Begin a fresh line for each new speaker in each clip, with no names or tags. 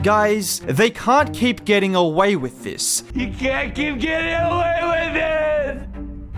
Guys, they can't keep getting away with this.
You can't keep getting away with it!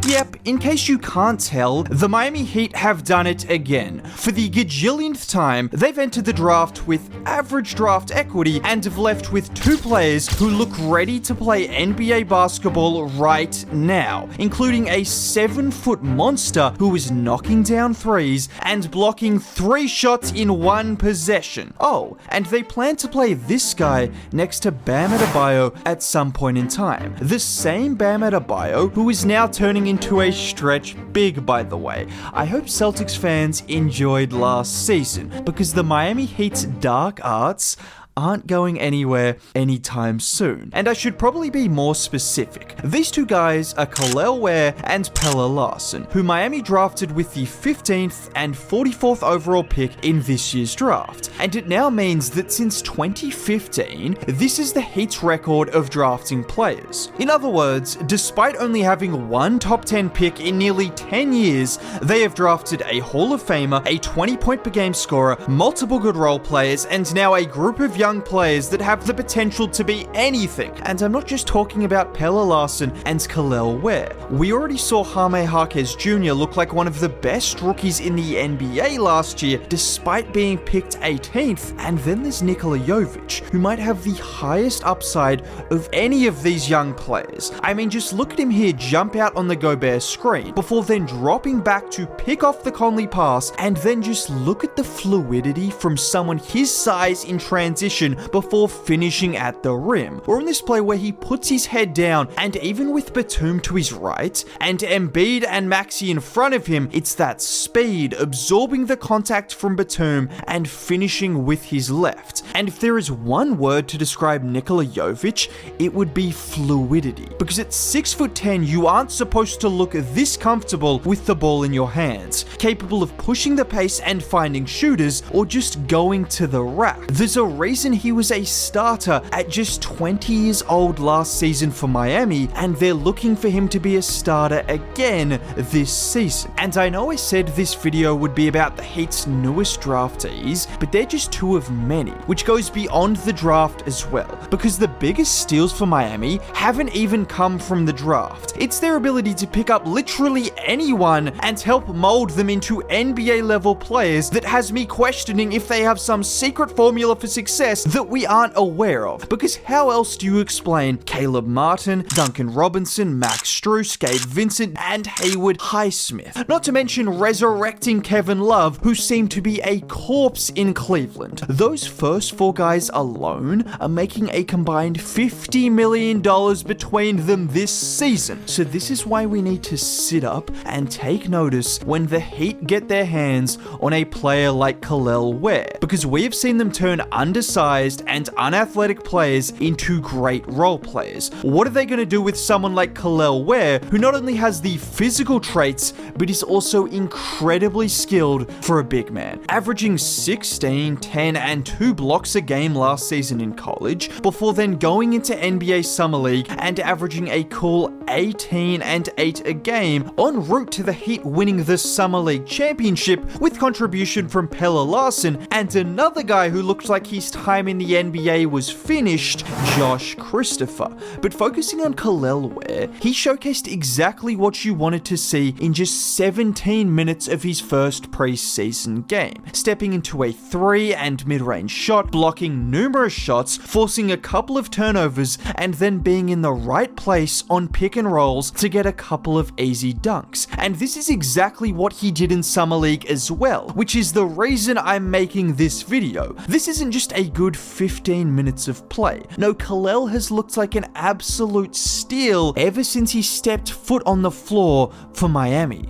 Yep, in case you can't tell, the Miami Heat have done it again. For the gajillionth time, they've entered the draft with average draft equity and have left with two players who look ready to play NBA basketball right now, including a 7-foot monster who is knocking down threes and blocking 3 shots in 1 possession. Oh, and they plan to play this guy next to Bam Adebayo at some point in time. The same Bam Adebayo who is now turning into a stretch big, by the way. I hope Celtics fans enjoyed last season, because the Miami Heat's dark arts aren't going anywhere anytime soon. And I should probably be more specific. These two guys are Kel'el Ware and Pelle Larsson, who Miami drafted with the 15th and 44th overall pick in this year's draft. And it now means that since 2015, this is the Heat's record of drafting players. In other words, despite only having one top 10 pick in nearly 10 years, they have drafted a Hall of Famer, a 20-point per game scorer, multiple good role players, and now a group of young players that have the potential to be anything. And I'm not just talking about Pelle Larsson and Kel'el Ware. We already saw Jaime Jaquez Jr. look like one of the best rookies in the NBA last year, despite being picked 18th. And then there's Nikola Jovic, who might have the highest upside of any of these young players. I mean, just look at him here jump out on the Gobert screen, before then dropping back to pick off the Conley pass, and then just look at the fluidity from someone his size in transition before finishing at the rim. Or in this play where he puts his head down, and even with Batum to his right and Embiid and Maxey in front of him, it's that speed, absorbing the contact from Batum and finishing with his left. And if there is one word to describe Nikola Jovic, it would be fluidity. Because at 6'10", you aren't supposed to look this comfortable with the ball in your hands, capable of pushing the pace and finding shooters, or just going to the rack. There's a reason he was a starter at just 20 years old last season for Miami, and they're looking for him to be a starter again this season. And I know I said this video would be about the Heat's newest draftees, but they're just two of many, which goes beyond the draft as well, because the biggest steals for Miami haven't even come from the draft. It's their ability to pick up literally anyone and help mold them into NBA level players that has me questioning if they have some secret formula for success that we aren't aware of. Because how else do you explain Caleb Martin, Duncan Robinson, Max Strus, Gabe Vincent, and Haywood Highsmith? Not to mention resurrecting Kevin Love, who seemed to be a corpse in Cleveland. Those first 4 guys alone are making a combined $50 million between them this season. So this is why we need to sit up and take notice when the Heat get their hands on a player like Kel'el Ware, because we have seen them turn undersized and unathletic players into great role players. What are they going to do with someone like Kel'el Ware, who not only has the physical traits, but is also incredibly skilled for a big man, averaging 16, 10, and 2 blocks a game last season in college, before then going into NBA Summer League and averaging a cool 18 and 8 a game, en route to the Heat winning the Summer League championship with contribution from Pelle Larsson and another guy who looked like his time in the NBA was finished, Josh Christopher. But focusing on Kel'el Ware, he showcased exactly what you wanted to see in just 17 minutes of his first preseason game, stepping into a 3 and mid-range shot, blocking numerous shots, forcing a couple of turnovers, and then being in the right place on pick and rolls to get a couple of easy dunks. And this is exactly what he did in Summer League as well, which is the reason I'm making this video. This isn't just a good 15 minutes of play. No, Kel'el has looked like an absolute steal ever since he stepped foot on the floor for Miami.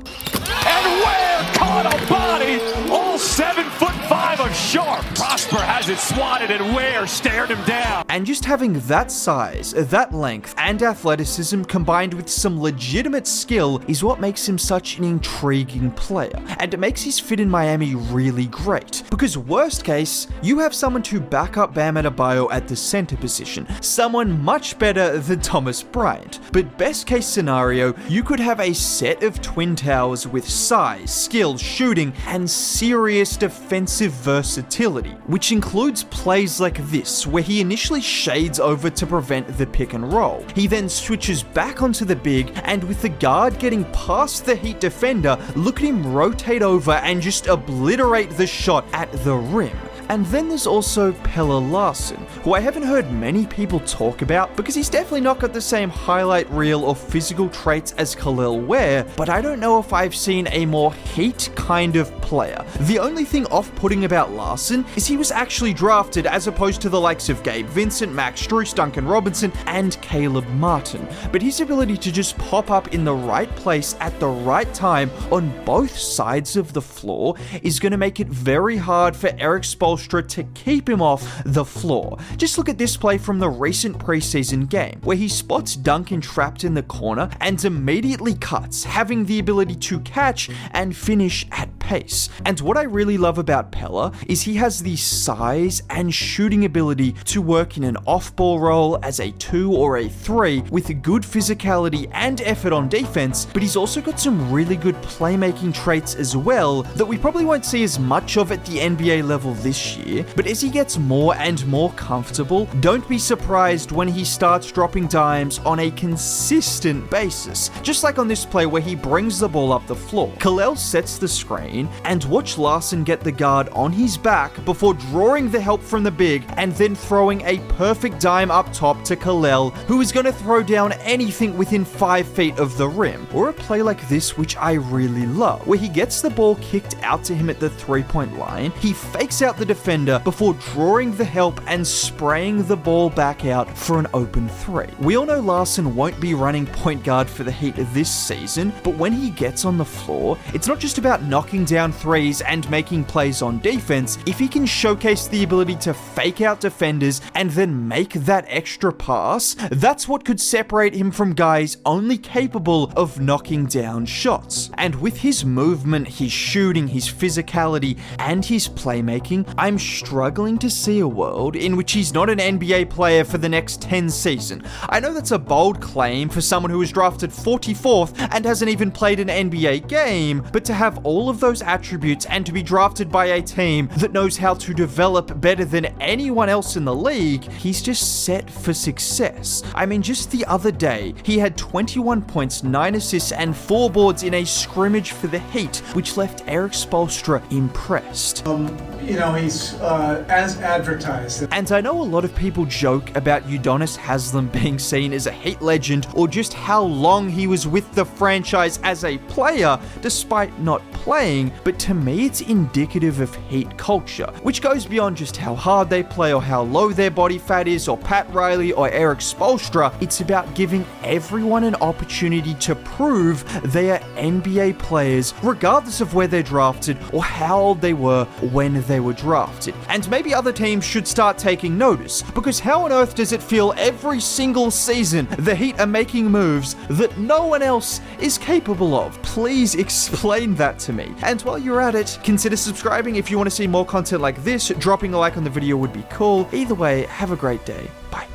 And Ware caught a body, all 7'5" of sharp. Prosper has it swatted and Ware stared him down.
And just having that size, that length, and athleticism combined with some legitimate skill is what makes him such an intriguing player. And it makes his fit in Miami really great. Because worst case, you have someone to back up Bam Adebayo at the center position, someone much better than Thomas Bryant. But best case scenario, you could have a set of twin towers with size, skill, shooting, and serious defensive versatility. which includes plays like this, where he initially shades over to prevent the pick and roll. He then switches back onto the big, and with the guard getting past the Heat defender, look at him rotate over and just obliterate the shot at the rim. And then there's also Pelle Larsson, who I haven't heard many people talk about because he's definitely not got the same highlight reel or physical traits as Kel'el Ware, but I don't know if I've seen a more Heat kind of player. The only thing off-putting about Larsson is he was actually drafted as opposed to the likes of Gabe Vincent, Max Strus, Duncan Robinson, and Caleb Martin. But his ability to just pop up in the right place at the right time on both sides of the floor is going to make it very hard for Erik Spoelstra to keep him off the floor. Just look at this play from the recent preseason game, where he spots Duncan trapped in the corner and immediately cuts, having the ability to catch and finish at pace. And what I really love about Pelle is he has the size and shooting ability to work in an off-ball role as a 2 or a 3 with good physicality and effort on defense, but he's also got some really good playmaking traits as well that we probably won't see as much of at the NBA level this year. But as he gets more and more comfortable, don't be surprised when he starts dropping dimes on a consistent basis, just like on this play where he brings the ball up the floor. Kel'el sets the screen, and watch Larsson get the guard on his back before drawing the help from the big and then throwing a perfect dime up top to Kel'el, who is going to throw down anything within 5 feet of the rim. Or a play like this, which I really love, where he gets the ball kicked out to him at the 3-point line, he fakes out the defender before drawing the help and spraying the ball back out for an open 3. We all know Larsson won't be running point guard for the Heat this season, but when he gets on the floor, it's not just about knocking down threes and making plays on defense. If he can showcase the ability to fake out defenders and then make that extra pass, that's what could separate him from guys only capable of knocking down shots. And with his movement, his shooting, his physicality, and his playmaking, I'm struggling to see a world in which he's not an NBA player for the next 10 seasons. I know that's a bold claim for someone who was drafted 44th and hasn't even played an NBA game, but to have all of those attributes and to be drafted by a team that knows how to develop better than anyone else in the league, he's just set for success. I mean, just the other day, he had 21 points, 9 assists, and 4 boards in a scrimmage for the Heat, which left Erik Spoelstra impressed.
He's as advertised.
And I know a lot of people joke about Udonis Haslem being seen as a Heat legend, or just how long he was with the franchise as a player, despite not playing, but to me it's indicative of Heat culture, which goes beyond just how hard they play or how low their body fat is, or Pat Riley or Erik Spoelstra. It's about giving everyone an opportunity to prove they are NBA players, regardless of where they're drafted or how old they were when they were drafted. And maybe other teams should start taking notice, because how on earth does it feel every single season the Heat are making moves that no one else is capable of? Please explain that to me. And while you're at it, consider subscribing if you want to see more content like this. Dropping a like on the video would be cool. Either way, have a great day. Bye.